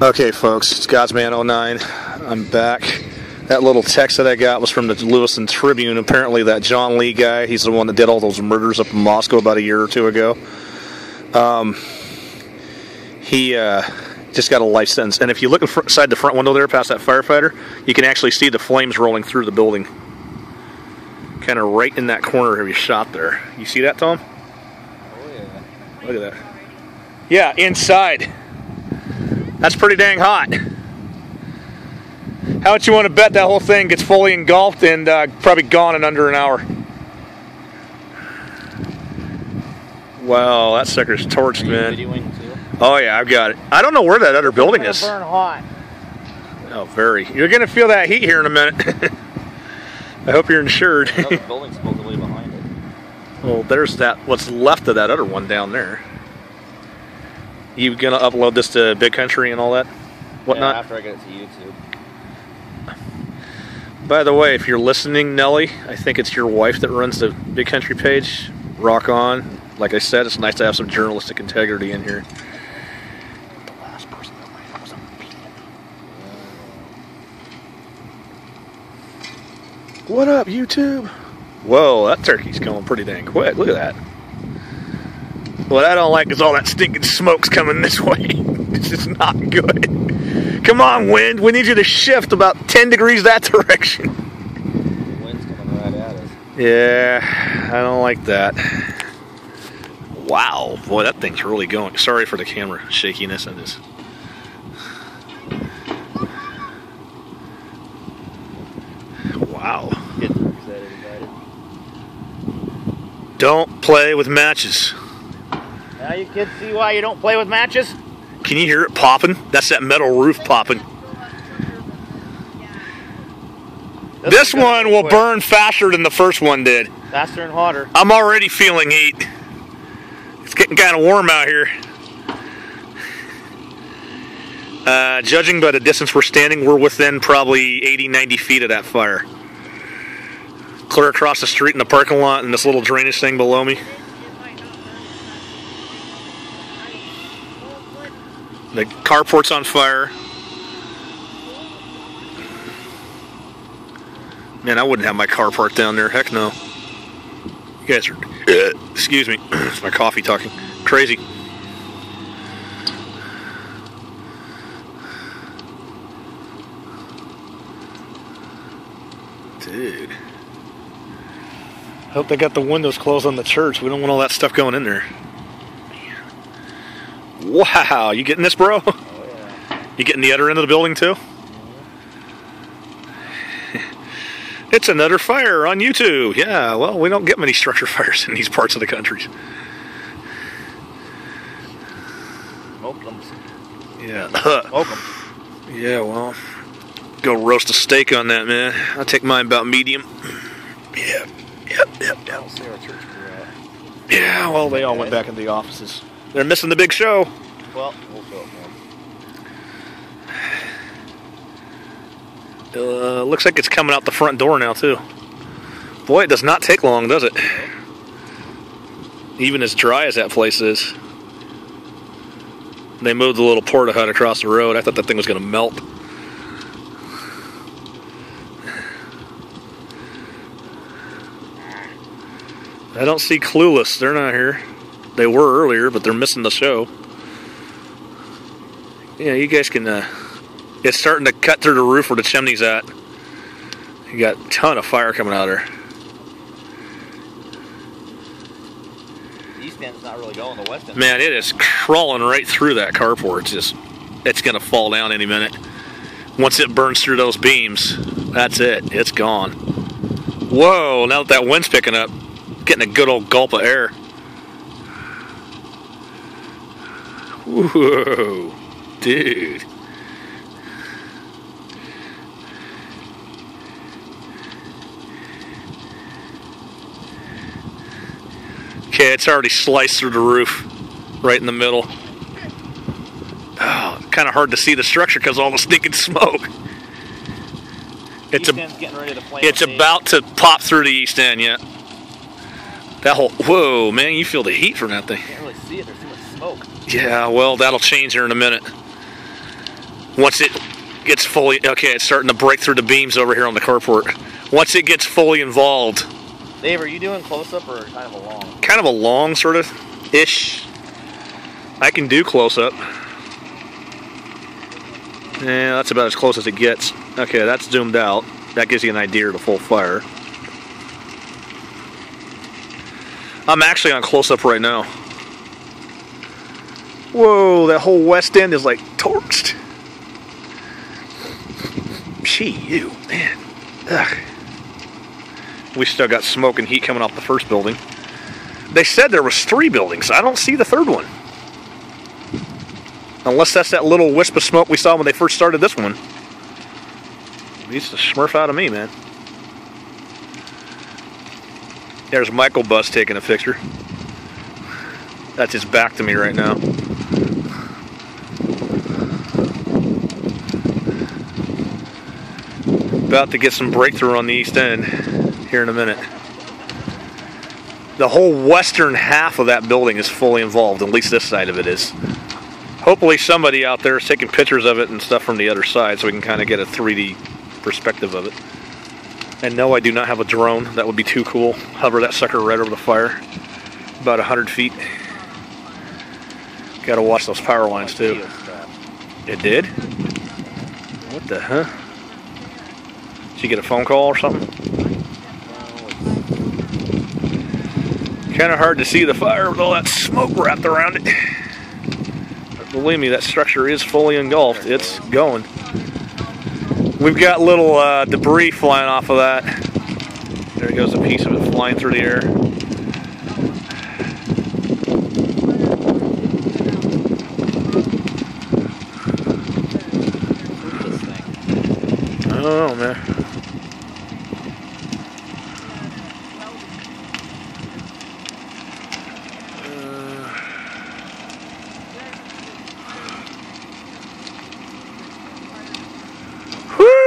Okay, folks, it's Godsman09. I'm back. That little text that I got was from the Lewiston Tribune. Apparently that John Lee guy, he's the one that did all those murders up in Moscow about a year or two ago. He just got a life sentence. And if you look inside the front window there past that firefighter, you can actually see the flames rolling through the building. Kind of right in that corner of your shot there. You see that, Tom? Oh, yeah. Look at that. Yeah, inside. That's pretty dang hot. How much you want to bet that whole thing gets fully engulfed and probably gone in under an hour? Wow, that sucker's torched, man. Oh yeah, I've got it. I don't know where that other building is. Burn hot. Oh, very. You're gonna feel that heat here in a minute. I hope you're insured. Another building's supposedly behind it. Well, there's that. What's left of that other one down there. You gonna upload this to Big Country and all that? Whatnot? Yeah, after I get it to YouTube. By the way, if you're listening, Nellie, I think it's your wife that runs the Big Country page. Rock on. Like I said, it's nice to have some journalistic integrity in here. The last person that might was a beat. What up, YouTube? Whoa, that turkey's going pretty dang quick. Look at that. What I don't like is all that stinking smoke's coming this way. This is not good. Come on, wind. We need you to shift about 10 degrees that direction. The wind's coming right at us. Yeah, I don't like that. Wow. Boy, that thing's really going. Sorry for the camera shakiness on this. Wow. Don't play with matches. Now you kids see why you don't play with matches? Can you hear it popping? That's that metal roof popping. This one will burn faster than the first one did. Faster and hotter. I'm already feeling heat. It's getting kind of warm out here. Judging by the distance we're standing, we're within probably 80, 90 feet of that fire. Clear across the street in the parking lot and this little drainage thing below me. The carport's on fire. Man, I wouldn't have my car parked down there. Heck no. You guys are... excuse me. It's my coffee talking. Crazy. Dude. Hope they got the windows closed on the church. We don't want all that stuff going in there. Wow, you getting this, bro? Oh, yeah. You getting the other end of the building, too? It's another fire on YouTube. Yeah, well, we don't get many structure fires in these parts of the country. Smoke them. Yeah. Smoke them. Yeah, well, go roast a steak on that, man. I'll take mine about medium. Yeah. Yep. I don't see our church crew at. Yeah, well, they all went back into the offices. They're missing the big show. Well, we'll show it for them. Looks like it's coming out the front door now, too. Boy, it does not take long, does it? Even as dry as that place is. They moved the little porta hut across the road. I thought that thing was going to melt. I don't see Clueless. They're not here. They were earlier, but they're missing the show. Yeah, you guys can... it's starting to cut through the roof where the chimney's at. You got a ton of fire coming out of there. The east end's not really going, the west end. Man, it is crawling right through that carport. It's going to fall down any minute. Once it burns through those beams, that's it. It's gone. Whoa, now that wind's picking up, getting a good old gulp of air. Whoa, dude. Okay, it's already sliced through the roof, right in the middle. Oh, kind of hard to see the structure because of all the stinking smoke. East end's getting ready to flame. It's about to pop through the east end, yeah. That whole, whoa, man, you feel the heat from that thing. You can't really see it, there's too much smoke. Yeah, well, that'll change here in a minute. Once it gets fully, okay, it's starting to break through the beams over here on the carport. Once it gets fully involved. Dave, are you doing close-up or kind of a long? Kind of a long, sort of, ish. I can do close-up. Yeah, that's about as close as it gets. Okay, that's zoomed out. That gives you an idea of the full fire. I'm actually on close-up right now. Whoa, that whole west end is like torched. Gee, you, man. Ugh. We still got smoke and heat coming off the first building. They said there was 3 buildings. I don't see the third one. Unless that's that little wisp of smoke we saw when they first started this one. Beats the smurf out of me, man. There's Michael Bus taking a picture. That's his back to me right now. About to get some breakthrough on the east end here in a minute. The whole western half of that building is fully involved, at least this side of it is. Hopefully somebody out there is taking pictures of it and stuff from the other side so we can kind of get a 3D perspective of it. And no, I do not have a drone. That would be too cool. Hover that sucker right over the fire. About 100 feet. Gotta watch those power lines too. It did? What the huh? Did you get a phone call or something? Kind of hard to see the fire with all that smoke wrapped around it. But believe me, that structure is fully engulfed. It's going. We've got little debris flying off of that. There goes a piece of it flying through the air. I don't know, man.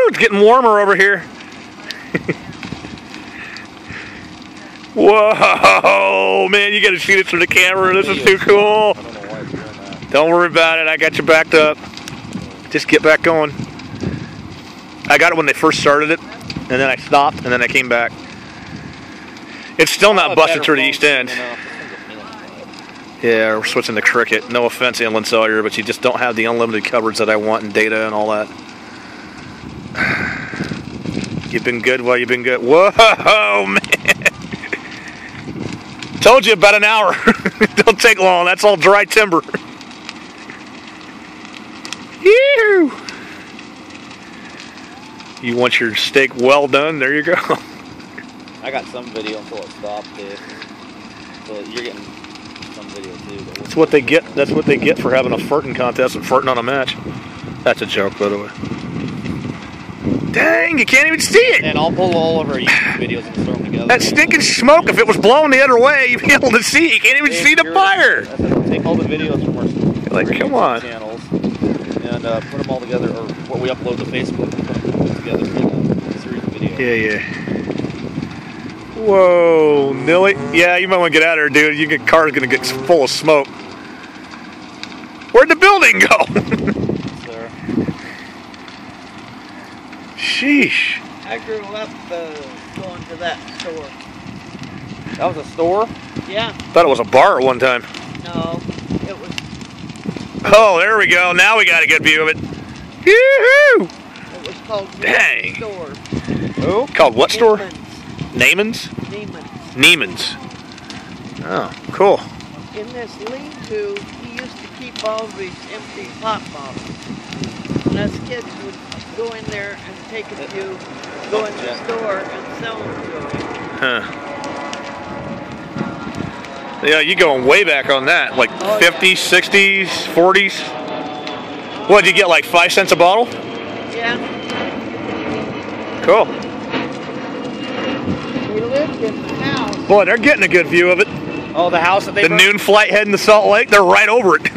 It's getting warmer over here. Whoa, man, you gotta see it through the camera. This is too cool. I don't know why it's doing that. Don't worry about it. I got you backed up. Just get back going. I got it when they first started it, and then I stopped, and then I came back. It's still not busted through the east end. Yeah, we're switching to Cricket. No offense, Inland Cellular, but you just don't have the unlimited coverage that I want and data and all that. You've been good while you've been good. Whoa, man. Told you about an hour. Don't take long. That's all dry timber. Ew. You want your steak well done? There you go. I got some video until it stopped, Dave. So you're getting some video too. That's what they get. That's what they get for having a farting contest and farting on a match. That's a joke, by the way. Dang, you can't even see it. And I'll pull all of our YouTube videos and throw them together. That stinking smoke, if it was blowing the other way, you'd be able to see it. You can't even see the fire. Take all the videos from our come on. channels and put them all together, or what we upload to Facebook, put them together in a series of videos. Yeah. Whoa, Nilly. Yeah, you might want to get out of there, dude. Your car's going to get full of smoke. Where'd the building go? Sheesh. I grew up going to that store. That was a store? Yeah. Thought it was a bar at one time. No, it was. Oh, there we go. Now we got a good view of it. Yoo-hoo! It was called Dang. Store. Who? Called what store? Neiman's. Neiman's? Neiman's. Oh, cool. In this lean-to, he used to keep all these empty pop bottles. And us kids would go in there and take a few, go in the store and sell them to him. Huh. Yeah, you going way back on that. Like 50s, 60s, 40s. What, did you get like 5 cents a bottle? Yeah. Cool. We lived in the house. Boy, they're getting a good view of it. Oh, the house that they The burned? noon flight heading to Salt Lake, they're right over it.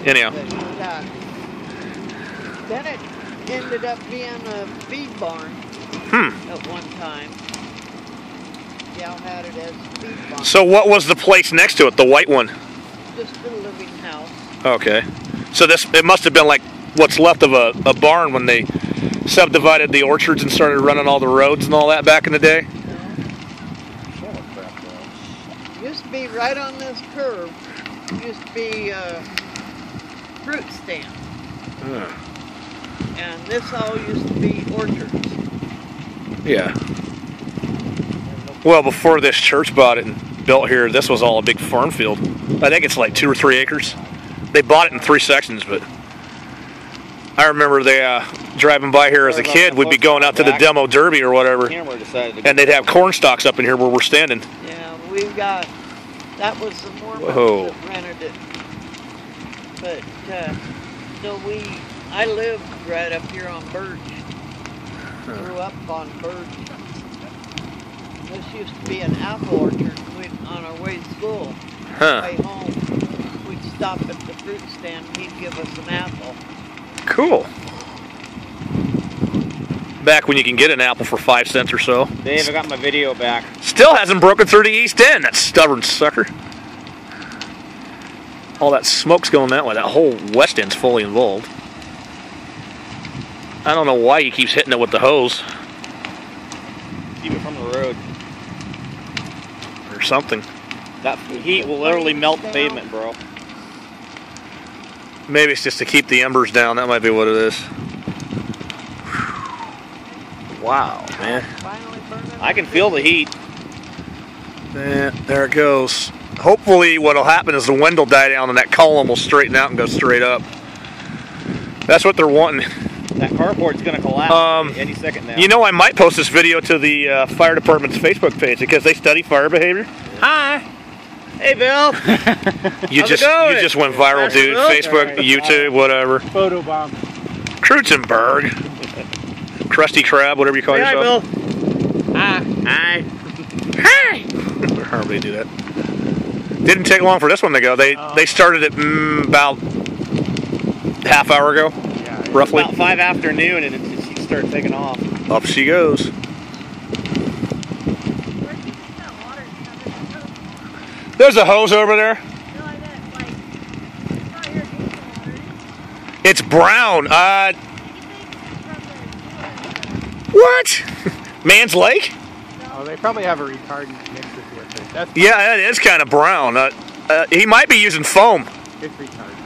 Anyhow. Then it ended up being a feed barn at one time. Gal had it as a feed barn. So what was the place next to it, the white one? Just a living house. Okay. So it must have been like what's left of a barn when they subdivided the orchards and started running all the roads and all that back in the day. Used to be right on this curve. Used to be a fruit stand. And this all used to be orchards. Yeah. Well, before this church bought it and built here, this was all a big farm field. I think it's like 2 or 3 acres. They bought it in 3 sections, but I remember they driving by here as a kid, we'd be going out to the demo derby or whatever, and they'd have corn stalks up in here where we're standing. Yeah, we've got, that was the Mormons that rented it. But, so I lived right up here on Birch. Grew up on Birch. This used to be an apple orchard on our way to school. Way home, we'd stop at the fruit stand and he'd give us an apple. Cool. Back when you can get an apple for 5 cents or so. Dave, I got my video back. Still hasn't broken through the east end, that stubborn sucker. All that smoke's going that way. That whole west end's fully involved. I don't know why he keeps hitting it with the hose. Keep it from the road. Or something. That heat will literally melt the pavement, bro. Maybe it's just to keep the embers down. That might be what it is. Wow, man. I can feel the heat. Yeah, there it goes. Hopefully what'll happen is the wind will die down and that column will straighten out and go straight up. That's what they're wanting. That carport's going to collapse any second now. You know, I might post this video to the fire department's Facebook page because they study fire behavior. Hi. Hey, Bill. You just went viral, dude. Facebook, YouTube, whatever. Photobomb. Kreuzenberg. Krusty Krab, whatever you call yourself. Hi, Bill. Hi. Hi. However they do that. Didn't take long for this one to go. They started it about half hour ago, roughly. About 5 afternoon, and she started taking off. Up she goes. There's a hose over there. It's brown. What? Man's Lake? Oh, they probably have a retardant mixed with it. That's yeah, it is kind of brown. He might be using foam. It's retardant.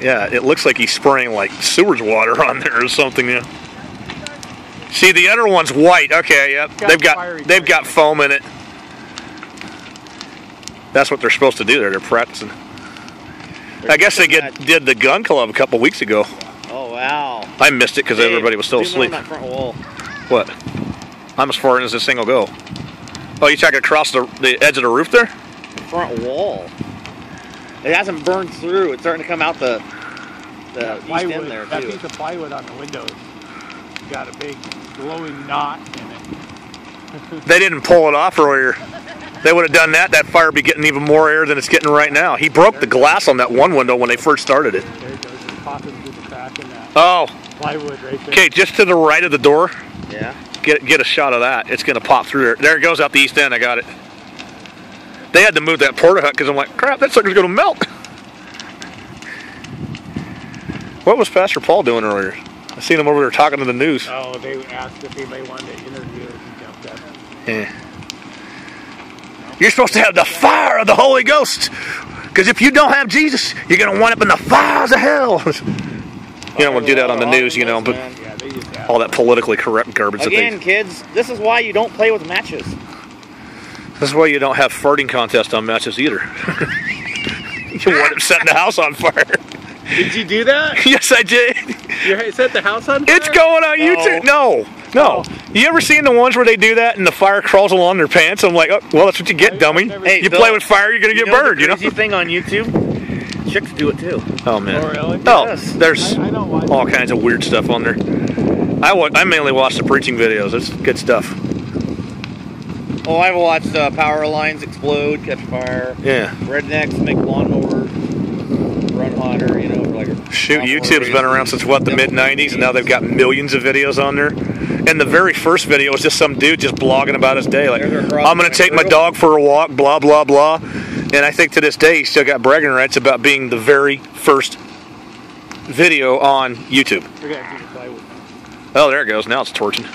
Yeah, it looks like he's spraying like sewage water on there or something. Yeah. See, the other one's white. Okay, yep. They've got foam in it. That's what they're supposed to do there. They're practicing. I guess they did the gun club a couple weeks ago. Oh, wow. I missed it because everybody was still asleep. That front wall. What? I'm as far in as this thing will go. Oh, you talking across the edge of the roof there? The front wall. It hasn't burned through. It's starting to come out the east end there, too. That piece of plywood on the windows got a big glowing knot in it. They didn't pull it off earlier. They would have done that. That fire would be getting even more air than it's getting right now. He broke the glass on that one window when they first started it. There it goes. It's popping through the crack in that plywood right there. Okay, just to the right of the door. Yeah. Get a shot of that. It's going to pop through there. There it goes out the east end. I got it. They had to move that porta hut because I'm like, crap, that sucker's going to melt. What was Pastor Paul doing earlier? I seen him over there talking to the news. Oh, they asked if anybody wanted to interview it and jumped up. Yeah. You're supposed to have the fire of the Holy Ghost. Because if you don't have Jesus, you're going to wind up in the fires of hell. You don't want to do that on the news, you know, but all that politically correct garbage. Again, kids, this is why you don't play with matches. This is why you don't have farting contests on matches either. You wind up setting the house on fire. Did you do that? Yes, I did. You set the house on fire? It's going on YouTube. No. You ever seen the ones where they do that and the fire crawls along their pants? I'm like, oh, well, that's what you get, dummy. Hey, you play with fire, you're going to get burned, you know? The crazy thing on YouTube, chicks do it too. Oh, man. Oh, really? Oh, Yes. there's all kinds of weird stuff on there. I mainly watch the preaching videos. It's good stuff. Oh, I've watched power lines explode, catch fire. Yeah. Rednecks make lawnmowers run hotter, you know. Like Shoot, YouTube's been around since, what, the mid-90s, and now they've got millions of videos on there. And the very first video was just some dude just blogging about his day. Like, I'm going to take my dog for a walk, blah, blah, blah. And I think to this day, he's still got bragging rights about being the very first video on YouTube. We're gonna do the plywood. Oh, there it goes. Now it's torching.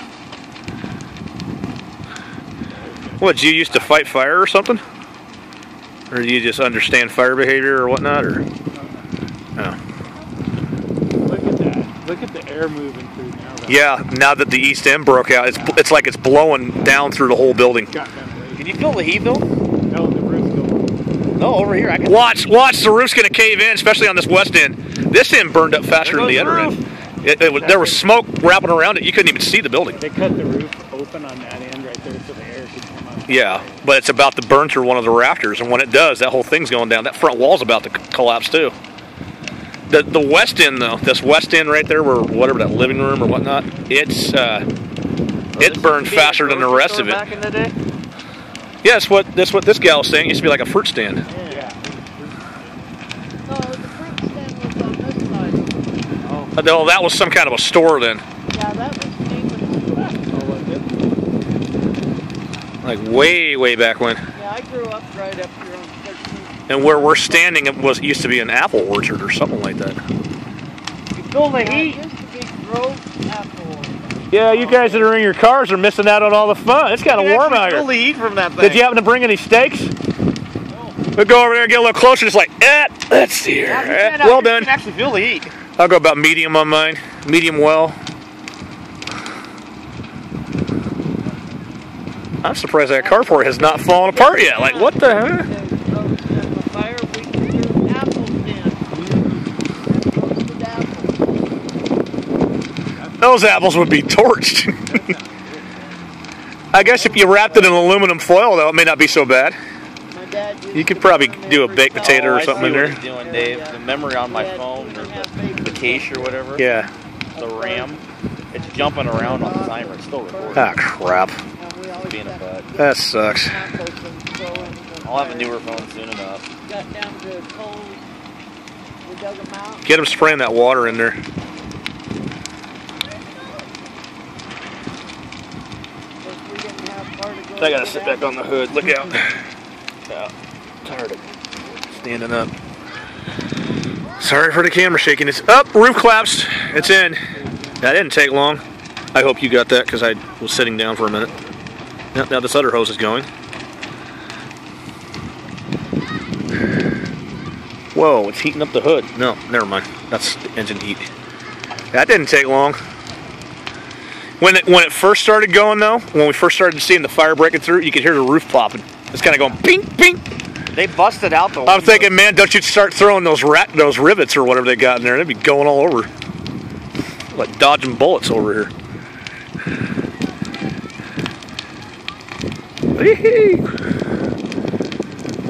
What, do you used to fight fire or something? Or do you just understand fire behavior or whatnot? Or oh. Look at that. Look at the air moving through now. Yeah, now that the east end broke out, it's like it's blowing down through the whole building. Can you feel the heat though? No, the roof's going. No, over here I can. Watch, the roof's gonna cave in, especially on this west end. This end burned up faster than the other end. There was smoke wrapping around it. You couldn't even see the building. They cut the roof open on that end right there so the air could come out. Yeah, but it's about to burn through one of the rafters, and when it does, that whole thing's going down. That front wall's about to collapse too. The west end though, this west end right there, where whatever that living room or whatnot, it's burned faster than the rest of it. Back in the day? Yeah, that's what this gal was saying. It used to be like a fruit stand. Yeah. No, the fruit stand was on this side. Oh, that was some kind of a store then. Yeah, that was Nathan's. Oh, was it? Like way back when. Yeah, I grew up right up here on 13th. And where we're standing, it used to be an apple orchard or something like that. You feel the Yeah, heat? it used to be Grove Apple. Yeah, you guys that are in your cars are missing out on all the fun. It's kind of warm out Feel here. the heat from that thing. Did you happen to bring any steaks? We'll go over there and get a little closer. Just like, let's see here. Well done. You can actually feel the heat. I'll go about medium on mine. Medium well. I'm surprised that carport has not fallen apart yet. Like, what the heck? The fire, we threw apples in. Roasted apples. Those apples would be torched. I guess if you wrapped it in aluminum foil, though, it may not be so bad. My dad used You could to probably put them do a every baked potato fall. or something in there. I see what he's doing, Dave. The memory on my phone, or the cache or whatever. Yeah. The RAM. It's jumping around on the timer. It's still recording. Ah, crap. And we always Being a got butt. That sucks. apples and throw in the- I'll have a newer phone soon enough. Got down to cold. We dug them out. Get them spraying that water in there. We didn't have far to go. I gotta sit back on the hood. Look out. Yeah. Tired of standing up. Sorry for the camera shaking. It's up. Roof collapsed. It's in. That didn't take long. I hope you got that because I was sitting down for a minute. Now this other hose is going. Whoa, it's heating up the hood. No, never mind. That's the engine heat. That didn't take long. When it first started going though, when we first started seeing the fire breaking through, you could hear the roof popping. It's kind of going ping, ping. They busted out the I'm thinking, man, don't you start throwing those rivets or whatever they got in there? They'd be going all over, like dodging bullets over here.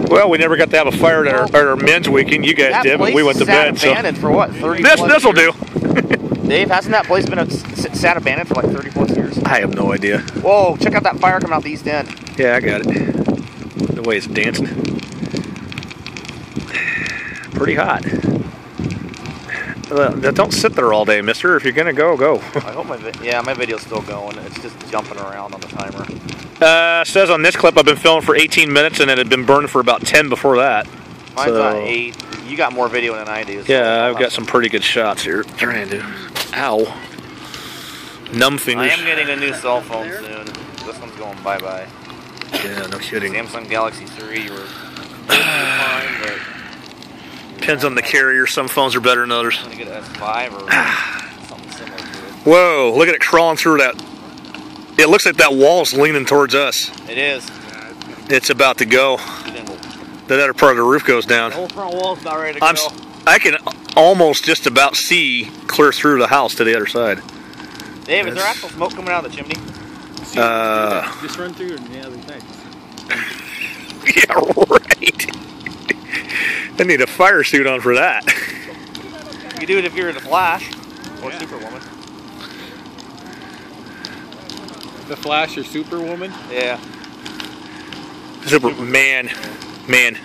Well, we never got to have a fire at our men's weekend. You guys did, but we went to bed. So for what? 30 this will do. Dave, hasn't that place been sat abandoned for like 30 plus years? I have no idea. Whoa! Check out that fire coming out the east end. Yeah, I got it. The way it's dancing. Pretty hot. Don't sit there all day, mister. If you're going to go, go. I hope my video's still going. It's just jumping around on the timer. Says on this clip I've been filming for 18 minutes and it had been burning for about 10 before that. Mine's on 8. You got more video than I do. So yeah, I've got some pretty good shots here. Trying to. Ow. Numb fingers. I am getting a new cell phone soon. This one's going bye-bye. Yeah, no kidding. Samsung Galaxy 3 or fine, but depends on the carrier. Some phones are better than others. I'm gonna get an S5 or something similar to it. Whoa, look at it crawling through that. It looks like that wall's leaning towards us. It is. It's about to go. The other part of the roof goes down. The whole front wall's about ready to go. I can almost just about see clear through the house to the other side. Dave, is there actual smoke coming out of the chimney? Just run through on the other side. Yeah, right. I need a fire suit on for that. You can do it if you're in the Flash or Superwoman. The Flash or Superwoman? Yeah. Superman. Man.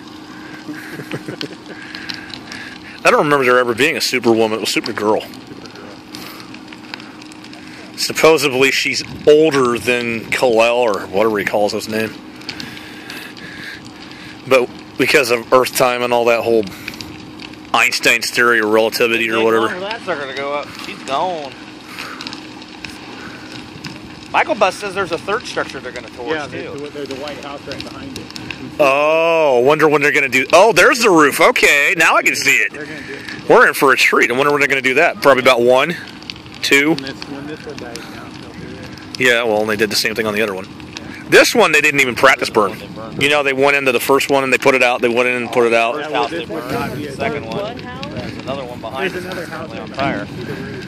I don't remember there ever being a Superwoman. It was Supergirl. Supposedly she's older than Kal-El or whatever he calls his name. But because of Earth time and all that whole Einstein's theory of relativity or whatever. For that sucker to go up. She's gone. Michael Bus says there's a third structure they're going to torch too. There's a white house right behind it. Oh, wonder when they're going to do. Oh, there's the roof. Okay, now I can see it. They're gonna do it. We're in for a treat. I wonder when they're going to do that. Probably about 1, 2. When this one dies down, they'll do it. Yeah, well, and they did the same thing on the other one. This one, they didn't even practice burn. You know, they went into the first one and they put it out. They went in and put it out. First house they burned. The second one. There's another one behind. There's another house on fire. See the roof.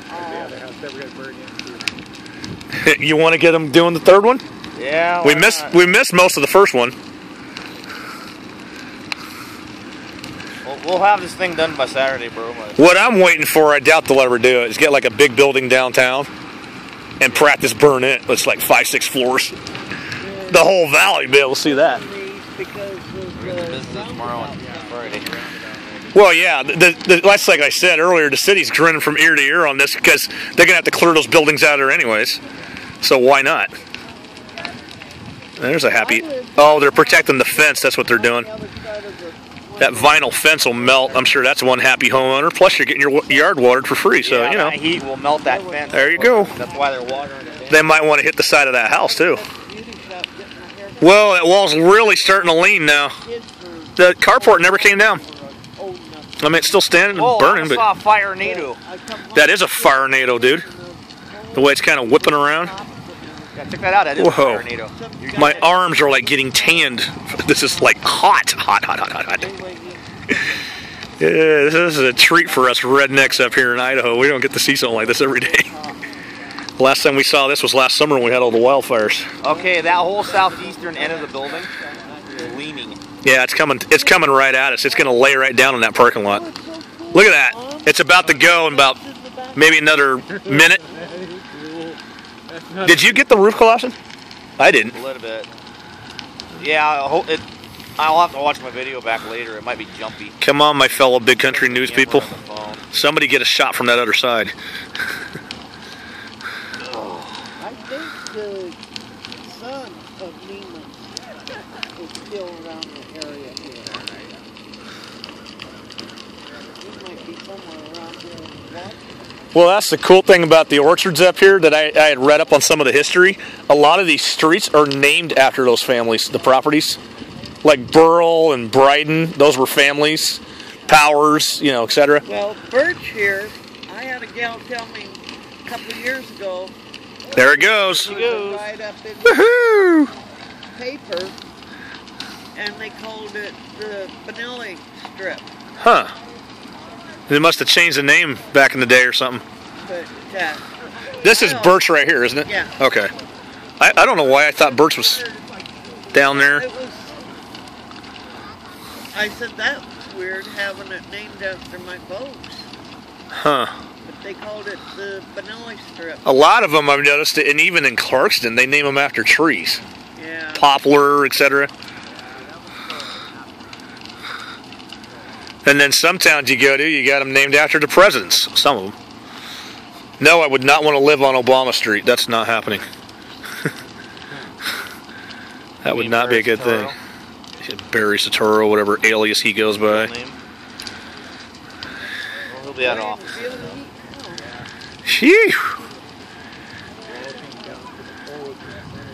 The other house that we're gonna burn into. You want to get them doing the third one? Yeah. We missed most of the first one. We'll have this thing done by Saturday, bro. What I'm waiting for, I doubt they'll ever do it, is get like a big building downtown and practice burn it. It's like 5, 6 floors. The whole valley be able to see that. Business tomorrow and Friday. Well, yeah, that's like I said earlier, the city's grinning from ear to ear on this because they're going to have to clear those buildings out of there anyways. So why not? There's a happy... Oh, they're protecting the fence. That's what they're doing. That vinyl fence will melt. I'm sure that's one happy homeowner. Plus, you're getting your yard watered for free. So, yeah, you know. That heat will melt that fence. There you go. That's why they're watering it. They might want to hit the side of that house, too. Well, that wall's really starting to lean now. The carport never came down. I mean, it's still standing and burning, I saw a fire-nado. That is a fire-nado, dude. The way it's kind of whipping around. Yeah, check that out. That is a fire-nado. My arms are like getting tanned. This is like hot, hot, hot, hot, hot, hot. Yeah, this is a treat for us rednecks up here in Idaho. We don't get to see something like this every day. Last time we saw this was last summer when we had all the wildfires. Okay, that whole southeastern end of the building is leaning. Yeah, it's coming. It's coming right at us. It's going to lay right down in that parking lot. Look at that. It's about to go in about maybe another minute. Did you get the roof collapsing? I didn't. A little bit. Yeah, I'll have to watch my video back later. It might be jumpy. Come on, my fellow big country news people. Somebody get a shot from that other side. I think the son of Neiman is still around the area here. He might be somewhere around here. Well, that's the cool thing about the orchards up here that I had read up on some of the history. A lot of these streets are named after those families, the properties. Like Burrell and Bryden, those were families. Powers, you know, etc. Well, Birch here, I had a gal tell me a couple of years ago. There it goes. She goes right up in Woohoo! paper, and they called it the Benelli Strip. Huh. They must have changed the name back in the day or something. But This is Birch right here, isn't it? Yeah. Okay. I don't know why I thought Birch was down there. It was. I said that was weird having it named after my folks. Huh. But they called it the Benelli Strip. A lot of them I've noticed, and even in Clarkston, they name them after trees. Yeah. Poplar, etc. And then some towns you go to, you got them named after the presidents. Some of them. No, I would not want to live on Obama Street. That's not happening. That would not be a good thing. Barry Satoro, whatever alias he goes by. Well, he'll be out of office. Phew.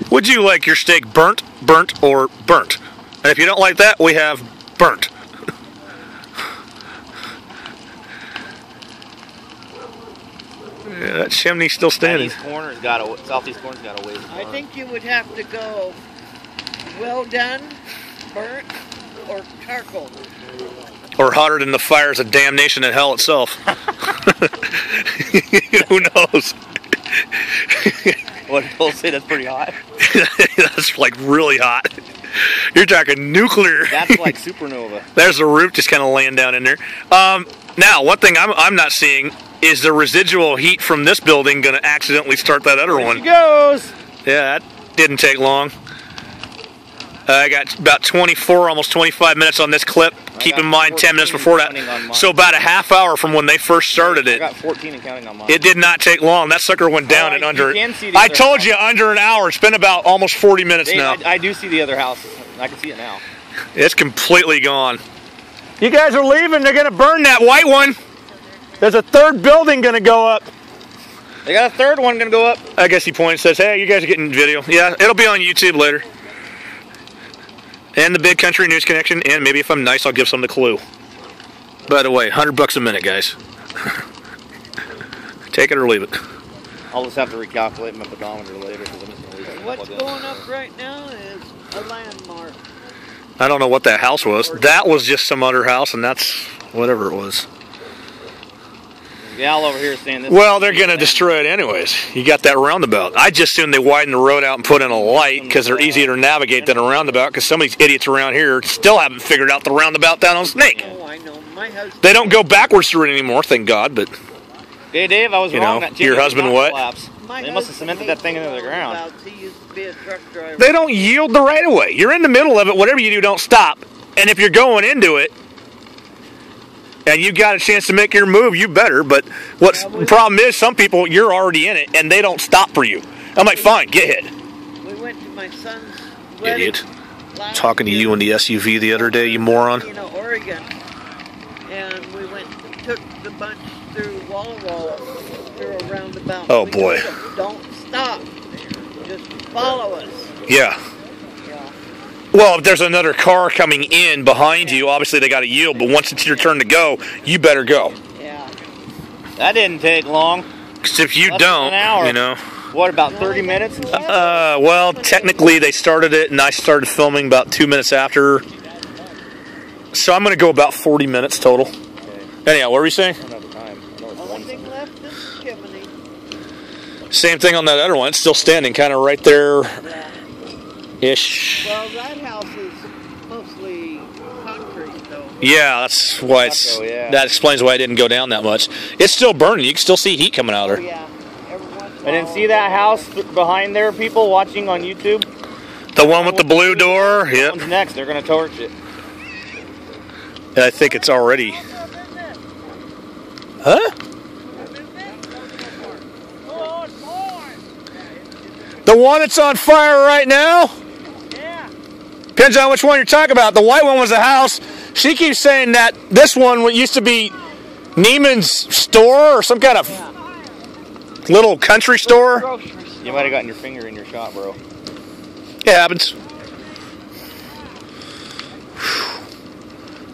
Would you like your steak burnt, burnt, or burnt? And if you don't like that, we have burnt. Yeah, that chimney's still standing. Southeast corner's got a ways. I think you would have to go well done, burnt, or charcoal. Or hotter than the fires of damnation in hell itself. Who knows? What people say that's pretty hot. That's like really hot. You're talking nuclear. That's like supernova. There's the roof just kind of laying down in there. Now, one thing I'm not seeing is the residual heat from this building going to accidentally start that other one. There she goes. Yeah, that didn't take long. I got about 24, almost 25 minutes on this clip. Keep in mind 10 minutes before that. So about a half hour from when they first started it. I got 14 and counting on mine. It did not take long. That sucker went down in under... I told you, under an hour. It's been about almost 40 minutes now. I do see the other house. I can see it now. It's completely gone. You guys are leaving. They're going to burn that white one. There's a third building going to go up. They got a third one going to go up. I guess he points, says, hey, you guys are getting video. Yeah, it'll be on YouTube later. And the Big Country News Connection, and maybe if I'm nice, I'll give some to Clue. By the way, $100 a minute, guys. Take it or leave it. I'll just have to recalculate my pedometer later because I'm just going to leave it. What's going up right now is a landmark. I don't know what that house was. That was just some other house, and that's whatever it was. Gal over here saying this. Well, they're going to destroy it anyways. You got that roundabout. I just assumed they widened the road out and put in a light because they're easier to navigate than a roundabout because some of these idiots around here still haven't figured out the roundabout down on Snake. Oh, I know. My husband. They don't go backwards through it anymore, thank God, but... Hey, Dave, I was wrong. That your husband what? They must have cemented that thing into the ground. He used to be a truck driver. They don't yield the right of way. You're in the middle of it. Whatever you do, don't stop. And if you're going into it, and you got a chance to make your move, you better. But what's the problem is, some people, you're already in it, and they don't stop for you. I'm like, fine, get hit. We went to my son's wedding. Idiot. Talking to you in the SUV the other day, you moron. Oregon. And we went, took the bunch through Walla Walla, through a roundabout. Oh, boy. Don't stop. Just follow us. Yeah. Well, if there's another car coming in behind you, obviously they got to yield. But once it's your turn to go, you better go. Yeah. That didn't take long. Because if you don't, you know. What, about 30 minutes? Well, technically they started it, and I started filming about 2 minutes after. So I'm going to go about 40 minutes total. Okay. Anyhow, what were you saying? Only thing left is chimney. Same thing on that other one. It's still standing kind of right there-ish. Well, that house is mostly concrete, though. Yeah, that's why it's... That explains why I didn't go down that much. It's still burning. You can still see heat coming out of there. Yeah. I didn't see that house behind there, people watching on YouTube. The one with the blue door? Yep. One's next. They're going to torch it. I think it's already... Huh? The one that's on fire right now? Yeah. Depends on which one you're talking about. The white one was a house. She keeps saying that this one used to be Neiman's store or some kind of little country store. You might have gotten your finger in your shot, bro. It happens.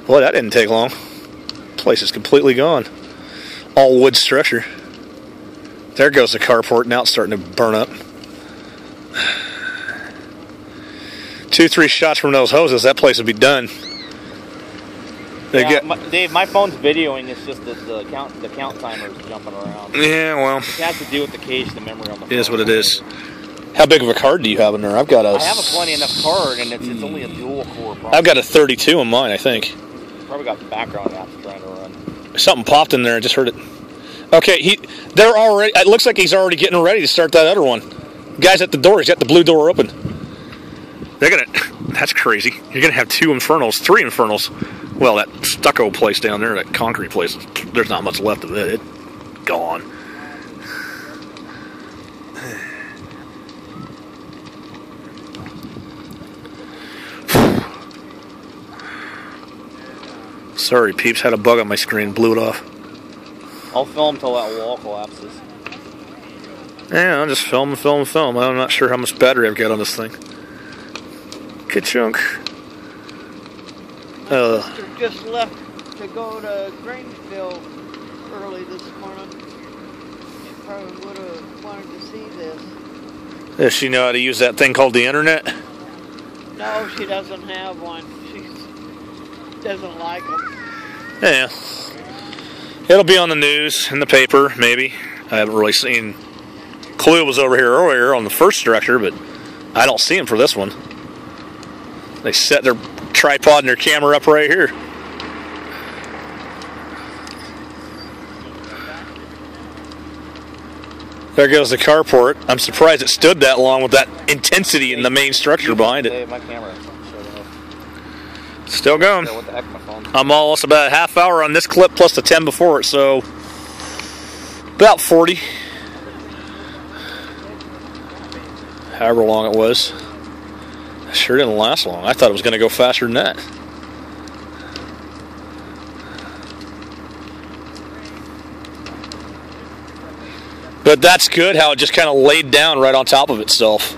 Boy, that didn't take long. The place is completely gone. All wood structure. There goes the carport. Now it's starting to burn up. 2-3 shots from those hoses, that place would be done. Dave, my phone's videoing. It's just that the count timer is jumping around. Yeah, well, it has to do with the cache, the memory on the phone. It is what it is. How big of a card do you have in there? I have a plenty enough card, and it's only a dual core processor. I've got a 32 in mine, I think. Probably got the background apps trying to run. Something popped in there. I just heard it. Okay, they're already. It looks like he's already getting ready to start that other one. The guy's at the door. He's got the blue door open. They're gonna. That's crazy. You're gonna have 2 infernals, 3 infernals. Well, that stucco place down there, that concrete place. There's not much left of it. It's gone. Sorry, peeps. Had a bug on my screen. Blew it off. I'll film till that wall collapses. Yeah, I'll just film. I'm not sure how much battery I've got on this thing. Good chunk. My sister just left to go to Grangeville early this morning. She probably would have wanted to see this. Does she know how to use that thing called the internet? No, she doesn't have one. She doesn't like them. Yeah. It'll be on the news, in the paper, maybe. I haven't really seen... Clue was over here earlier on the first structure, but I don't see him for this one. They set their tripod and their camera up right here. There goes the carport. I'm surprised it stood that long with that intensity in the main structure behind it. My camera Still going. what the heck, my phone. I'm almost about a half hour on this clip plus the 10 before it, so about 40. However long it was. Sure didn't last long. I thought it was going to go faster than that. But that's good how it just kind of laid down right on top of itself.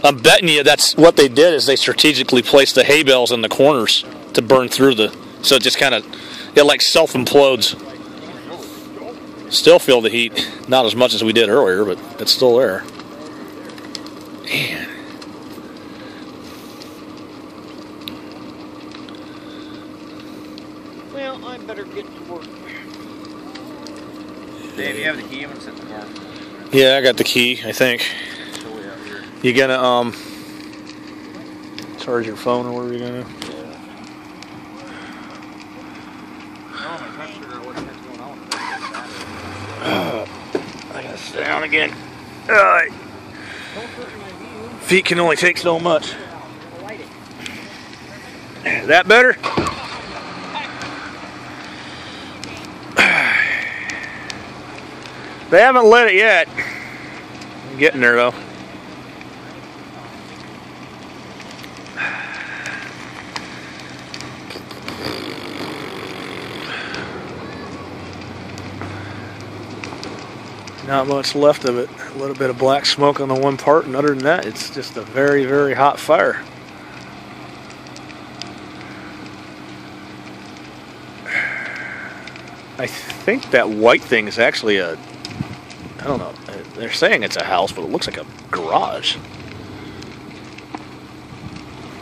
I'm betting you that's what they did is they strategically placed the hay bales in the corners to burn through so it just kind of, it like self-implodes. Still feel the heat. Not as much as we did earlier, but it's still there. Man. Well, I better get to work. Dave, you have the key? I'm gonna set the car. Yeah, I got the key, I think. You gonna charge your phone or whatever you're gonna do? I gotta sit down again. Feet can only take so much. That better? They haven't lit it yet. I'm getting there though. Not much left of it. A little bit of black smoke on the one part, and other than that, it's just a very, very hot fire. I think that white thing is actually a, I don't know, they're saying it's a house, but it looks like a garage.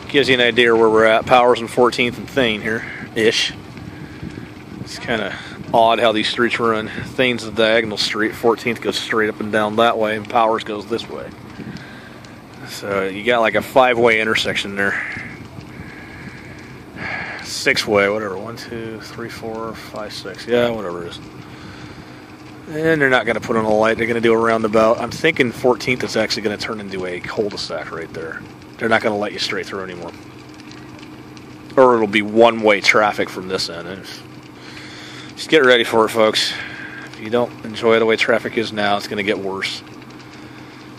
Gives you an idea where we're at. Powers and 14th and Thane here-ish. It's kind of odd how these streets run. Thane's the diagonal street, 14th goes straight up and down that way, and Powers goes this way. So you got like a 5-way intersection there. 6-way, whatever. 1, 2, 3, 4, 5, 6. Yeah, whatever it is. And they're not going to put on a light. They're going to do a roundabout. I'm thinking 14th is actually going to turn into a cul-de-sac right there. They're not going to let you straight through anymore. Or it'll be one-way traffic from this end. Just get ready for it, folks. If you don't enjoy the way traffic is now, it's going to get worse.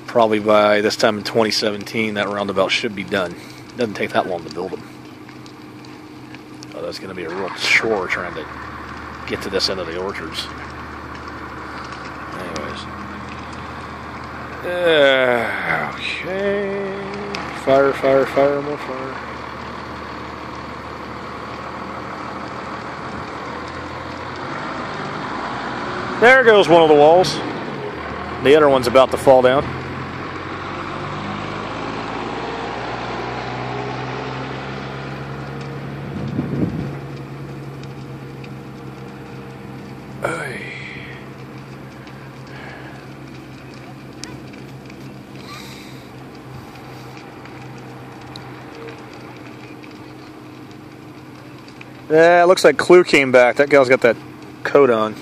Probably by this time in 2017, that roundabout should be done. It doesn't take that long to build them. Oh, that's going to be a real chore trying to get to this end of the orchards. Anyways. Okay. Fire, fire, fire, more fire. There goes one of the walls. The other one's about to fall down. Yeah, it looks like Clue came back. That gal's got that coat on.